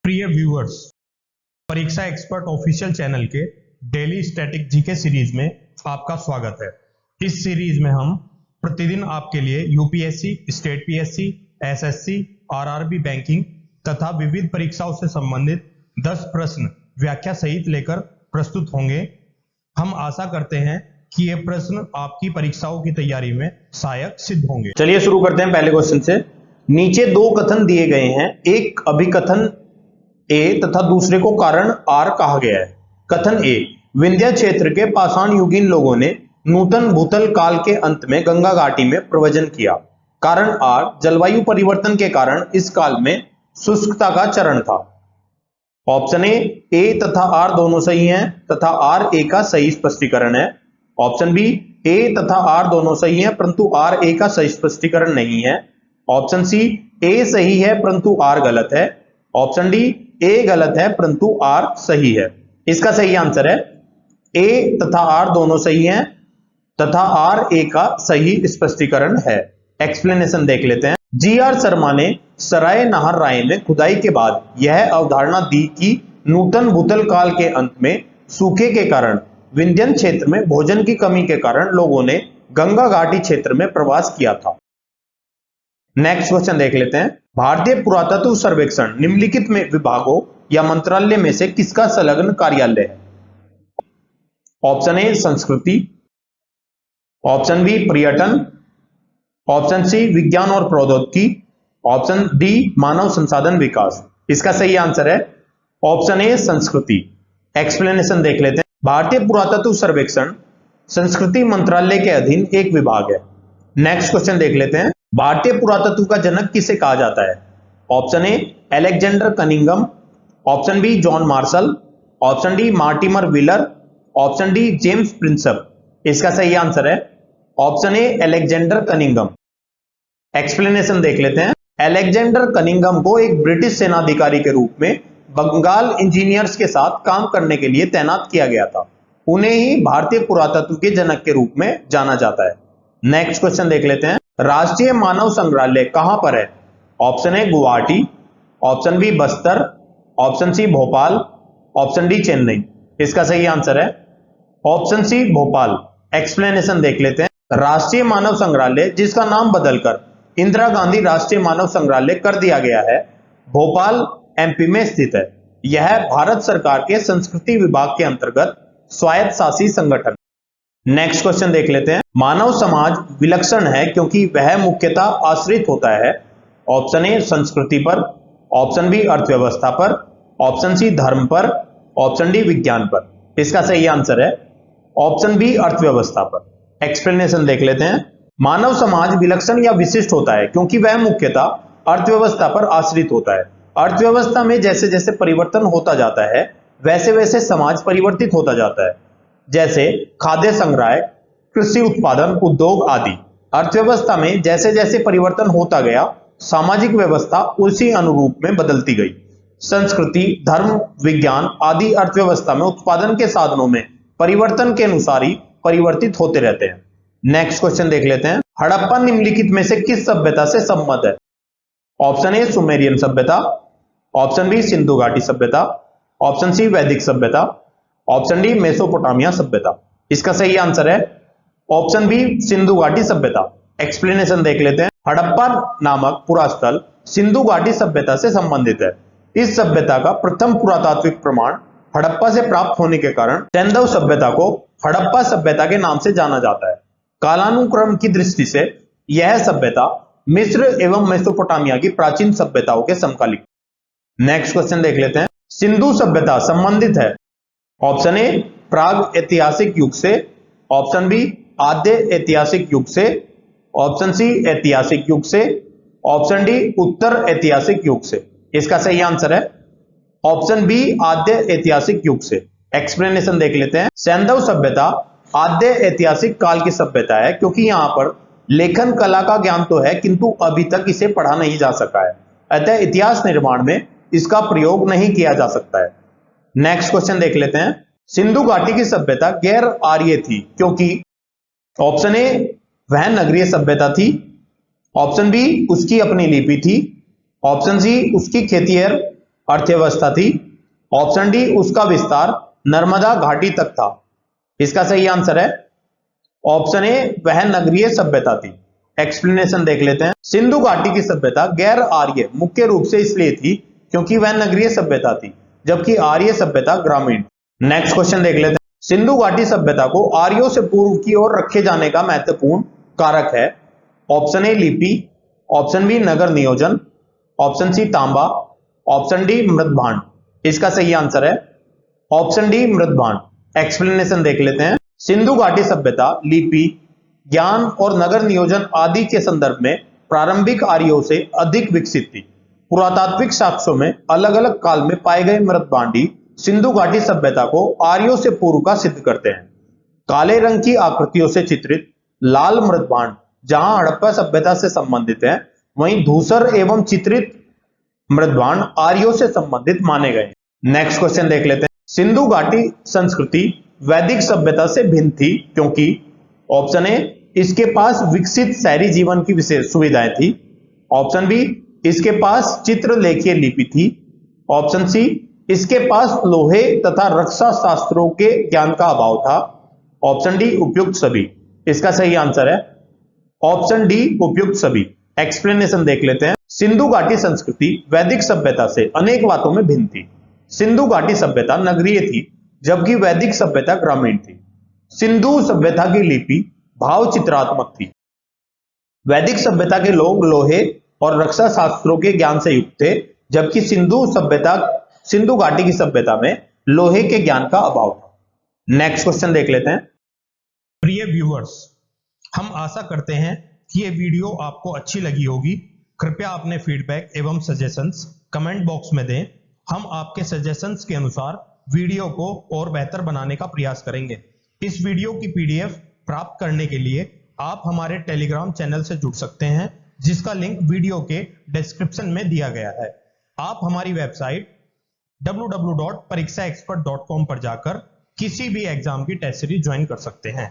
प्रिय व्यूअर्स, परीक्षा expert official channel के डेली स्टैटिक जीके सीरीज में आपका स्वागत है। इस सीरीज में हम प्रतिदिन आपके लिए UPSC, state PSC, SSC, RRB banking तथा विविध परीक्षाओं से संबंधित 10 प्रश्न व्याख्या सहित लेकर प्रस्तुत होंगे। हम आशा करते हैं कि ये प्रश्न आपकी परीक्षाओं की तैयारी में सहायक सिद्ध होंगे। चलिए शुरू करते हैं पहले क्वेश्चन से। नीचे दो कथन दिए गए हैं, एक अभिकथन ए तथा दूसरे को कारण आर कहा गया है। कथन ए, विंध्य क्षेत्र के पाषाण युगीन लोगों ने नूतन भूतल काल के अंत में गंगा घाटी में प्रव्रजन किया। कारण आर, जलवायु परिवर्तन के कारण इस काल में शुष्कता का चरण था। ऑप्शन ए तथा आर दोनों सही हैं तथा आर ए का सही स्पष्टीकरण है। ऑप्शन बी, ए तथा आर दोनों सही हैं परंतु आर ए का सही स्पष्टीकरण नहीं है। ऑप्शन सी, ए सही है परंतु आर गलत है। ऑप्शन डी, ए गलत है परंतु आर सही है। इसका सही आंसर है ए तथा आर दोनों सही हैं तथा आर ए का सही स्पष्टीकरण है। एक्सप्लेनेशन देख लेते हैं। जी.आर. शर्मा ने सराय नाहर राय में खुदाई के बाद यह अवधारणा दी कि नूतन भूतल काल के अंत में सूखे के कारण विंध्यन क्षेत्र में भोजन की कमी के कारण लोगों ने गंगा घाटी क्षेत्र में प्रवास किया था। नेक्स्ट क्वेश्चन देख लेते हैं। भारतीय पुरातत्व सर्वेक्षण निम्नलिखित में विभागों या मंत्रालय में से किसका संलग्न कार्यालय है? ऑप्शन ए संस्कृति, ऑप्शन बी पर्यटन, ऑप्शन सी विज्ञान और प्रौद्योगिकी, ऑप्शन डी मानव संसाधन विकास। इसका सही आंसर है ऑप्शन ए संस्कृति। एक्सप्लेनेशन देख लेते हैं। भारतीय पुरातत्व सर्वेक्षण संस्कृति मंत्रालय के अधीन एक विभाग है। नेक्स्ट क्वेश्चन देख लेते हैं। भारतीय पुरातत्व का जनक किसे कहा जाता है? Option A Alexander Cunningham, option B John Marshall, option D Mortimer Wheeler, option D James Prinsep. इसका सही आंसर है option A Alexander Cunningham. Explanation देख लेते हैं। अलेक्जेंडर कनिंघम को एक ब्रिटिश सेनाधिकारी के रूप में बंगाल इंजीनियर्स के साथ काम करने के लिए तैनात किया गया था। उन्हें ही भारतीय पुरातत्व के जनक के रूप में जाना जाता है। नेक्स्ट क्वेश्चन देख लेते हैं। राष्ट्रीय मानव संग्रहालय कहां पर है? Option A Guwahati, option B Bastar, option C Bhopal, option D Chennai. इसका सही आंसर है ऑप्शन सी भोपाल। एक्सप्लेनेशन देख लेते हैं। राष्ट्रीय मानव संग्रहालय, जिसका नाम बदलकर इंदिरा गांधी राष्ट्रीय मानव संग्रहालय कर दिया गया है, भोपाल एमपी में स्थित है। यह भारत सरकार के संस्कृति विभाग के अंतर्गत स्वायत्त शासी संगठन। नेक्स्ट क्वेश्चन देख लेते हैं। मानव समाज विलक्षण है क्योंकि वह मुख्यतः आश्रित होता है। ऑप्शन ए संस्कृति पर, ऑप्शन बी अर्थव्यवस्था पर, ऑप्शन सी धर्म पर, ऑप्शन डी विज्ञान पर। इसका सही आंसर है ऑप्शन बी अर्थव्यवस्था पर। एक्सप्लेनेशन देख लेते हैं। मानव समाज विलक्षण या विशिष्ट होता है क्योंकि वह मुख्यतः अर्थव्यवस्था पर आश्रित होता है। अर्थव्यवस्था में जैसे जैसे परिवर्तन होता जाता है वैसे वैसे समाज परिवर्तित होता जाता है, जैसे खाद्य संग्रह, कृषि उत्पादन, उद्योग आदि। अर्थव्यवस्था में जैसे जैसे परिवर्तन होता गया, सामाजिक व्यवस्था उसी अनुरूप में बदलती गई। संस्कृति, धर्म, विज्ञान आदि अर्थव्यवस्था में उत्पादन के साधनों में परिवर्तन के अनुसार ही परिवर्तित होते रहते हैं। नेक्स्ट क्वेश्चन देख लेते हैं। हड़प्पा निम्नलिखित में से किस सभ्यता से संबद्ध है? ऑप्शन ए सुमेरियन सभ्यता, ऑप्शन बी सिंधु घाटी सभ्यता, ऑप्शन सी वैदिक सभ्यता, ऑप्शन डी मेसोपोटामिया सभ्यता। इसका सही आंसर है ऑप्शन बी सिंधु घाटी सभ्यता। एक्सप्लेनेशन देख लेते हैं। हड़प्पा नामक पुरास्थल सिंधु घाटी सभ्यता से संबंधित है। इस सभ्यता का प्रथम पुरातात्विक प्रमाण हड़प्पा से प्राप्त होने के कारण सैंधव सभ्यता को हड़प्पा सभ्यता के नाम से जाना जाता है। कालानुक्रम की दृष्टि से यह सभ्यता मिस्र एवं मेसोपोटामिया की प्राचीन सभ्यताओं के समकालिक। नेक्स्ट क्वेश्चन देख लेते हैं। सिंधु सभ्यता संबंधित है ऑप्शन ए प्राग ऐतिहासिक युग से, ऑप्शन बी आद्य ऐतिहासिक युग से, ऑप्शन सी ऐतिहासिक युग से, ऑप्शन डी उत्तर ऐतिहासिक युग से। इसका सही आंसर है ऑप्शन बी आद्य ऐतिहासिक युग से। एक्सप्लेनेशन देख लेते हैं। सैंधव सभ्यता आद्य ऐतिहासिक काल की सभ्यता है क्योंकि यहां पर लेखन कला का ज्ञान तो है किंतु अभी तक इसे पढ़ा नहीं जा सका है, अतः इतिहास निर्माण में इसका प्रयोग नहीं किया जा सकता है। नेक्स्ट क्वेश्चन देख लेते हैं। सिंधु घाटी की सभ्यता गैर आर्य थी क्योंकि ऑप्शन ए वह नगरीय सभ्यता थी, ऑप्शन बी उसकी अपनी लिपि थी, ऑप्शन सी उसकी खेतिहर अर्थव्यवस्था थी। ऑप्शन डी उसका विस्तार नर्मदा घाटी तक था। इसका सही आंसर है ऑप्शन ए वह नगरीय सभ्यता थी। एक्सप्लेनेशन देख लेते हैं। सिंधु घाटी की सभ्यता गैर आर्य मुख्य रूप से इसलिए थी क्योंकि वह नगरीय सभ्यता थी, जबकि आर्य सभ्यता ग्रामीण। नेक्स्ट क्वेश्चन देख लेते हैं। सिंधु घाटी सभ्यता को आर्यों से पूर्व की ओर रखे जाने का महत्वपूर्ण कारक है। ऑप्शन ए लिपि, ऑप्शन बी नगर नियोजन, ऑप्शन सी तांबा, ऑप्शन डी मृदभांड। इसका सही आंसर है ऑप्शन डी मृदभांड। एक्सप्लेनेशन देख लेते हैं। सिंधु घाटी सभ्यता लिपि, ज्ञान और नगर नियोजन आदि के संदर्भ में प्रारंभिक आर्यों से अधिक विकसित थी। पुरातात्विक साक्ष्यों में अलग अलग काल में पाए गए मृदभांड ही सिंधु घाटी सभ्यता को आर्यों से पूर्व का सिद्ध करते हैं। काले रंग की आकृतियों से चित्रित लाल मृदभांड जहां हड़प्पा सभ्यता से संबंधित है, वहीं धूसर एवं चित्रित मृदभांड आर्यों से संबंधित माने गए। नेक्स्ट क्वेश्चन देख लेते हैं। सिंधु घाटी संस्कृति वैदिक सभ्यता से भिन्न थी क्योंकि ऑप्शन ए इसके पास विकसित शहरी जीवन की विशेष सुविधाएं थी, ऑप्शन बी इसके पास चित्रलेखीय लिपि थी, ऑप्शन सी इसके पास लोहे तथा रक्षा शास्त्रों के ज्ञान का अभाव था, ऑप्शन डी उपयुक्त सभी। इसका सही आंसर है ऑप्शन डी उपयुक्त सभी। एक्सप्लेनेशन देख लेते हैं। सिंधु घाटी संस्कृति वैदिक सभ्यता से अनेक बातों में भिन्न थी। सिंधु घाटी सभ्यता नगरीय थी, जबकि वैदिक सभ्यता ग्रामीण थी। सिंधु सभ्यता की लिपि भाव चित्रात्मक थी। वैदिक सभ्यता के लोग लोहे और रक्षा शास्त्रों के ज्ञान से युक्त थे, जबकि सिंधु घाटी की सभ्यता में लोहे के ज्ञान का अभाव था। नेक्स्ट क्वेश्चन देख लेते हैं। प्रिय व्यूअर्स, हम आशा करते हैं कि ये वीडियो आपको अच्छी लगी होगी। कृपया अपने फीडबैक एवं सजेशंस कमेंट बॉक्स में दें। हम आपके सजेशंस के अनुसार वीडियो को और बेहतर बनाने का प्रयास करेंगे। इस वीडियो की पीडीएफ प्राप्त करने के लिए आप हमारे टेलीग्राम चैनल से जुड़ सकते हैं, जिसका लिंक वीडियो के डिस्क्रिप्शन में दिया गया है। आप हमारी वेबसाइट www.parikshaexpert.com पर जाकर किसी भी एग्जाम की टेस्ट सीरीज ज्वाइन कर सकते हैं।